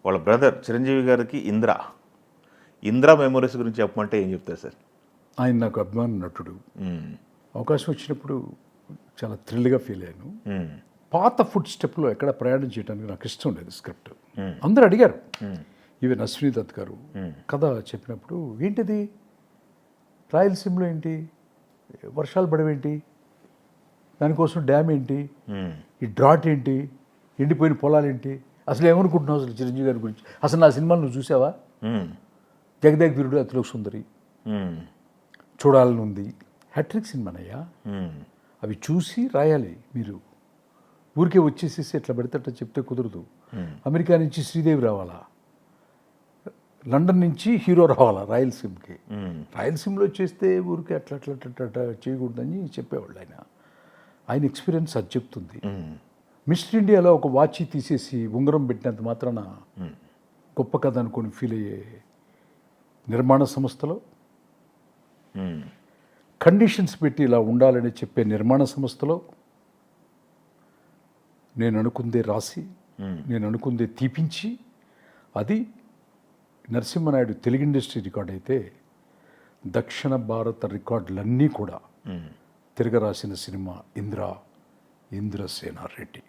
వాళ్ళ బ్రదర్ చిరంజీవి గారికి ఇంద్ర మెమోరీస్ గురించి చెప్పమంటే ఏం చెప్తారు సార్? ఆయన నాకు అభిమాన నటుడు. అవకాశం వచ్చినప్పుడు చాలా థ్రిల్గా ఫీల్ అయ్యాను. పాత ఫుడ్ స్టెప్లో ఎక్కడ ప్రయాణం చేయడానికి నాకు ఇష్టం లేదు. స్క్రిప్ట్ అందరూ అడిగారు, ఈవెన్ అశ్విని దత్ గారు కథ చెప్పినప్పుడు, ఏంటిది రాయలసీమలో ఏంటి వర్షాలు పడవేంటి, దానికోసం డ్యామ్ ఏంటి, ఈ డ్రాట్ ఏంటి, ఎండిపోయిన పొలాలేంటి, అసలు ఏమనుకుంటున్నావు అసలు చిరంజీవి గారి గురించి, అసలు నా సినిమాలు నువ్వు చూసావా, జగదేక్ వీరుడు అతిలోక సుందరి చూడాలని ఉంది, హ్యాట్రిక్ సినిమానయ్యా, అవి చూసి రాయాలి. మీరు ఊరికే వచ్చేసేసి ఎట్లా పెడితే అట్లా చెప్తే కుదరదు. అమెరికా నుంచి శ్రీదేవి రావాలా, లండన్ నుంచి హీరో రావాలా రాయలసీమకి, రాయలసీమలో చేస్తే ఊరికే అట్లా అట్లా అట్లా చేయకూడదని చెప్పేవాళ్ళు. ఆయన ఎక్స్పీరియన్స్ అది చెప్తుంది. మిస్టర్ ఇండియాలో ఒక వాచ్ తీసేసి ఉంగరం పెట్టినంత మాత్రాన గొప్ప కథ అనుకొని ఫీల్ అయ్యే నిర్మాణ సంస్థలో, కండిషన్స్ పెట్టి ఇలా ఉండాలని చెప్పే నిర్మాణ సంస్థలో నేను అనుకుందే రాసి, నేను అనుకుందే తీపించి, అది నరసింహనాయుడు తెలుగు ఇండస్ట్రీ రికార్డ్ అయితే, దక్షిణ భారత రికార్డులన్నీ కూడా తిరగరాసిన సినిమా ఇంద్రసేనారెడ్డి.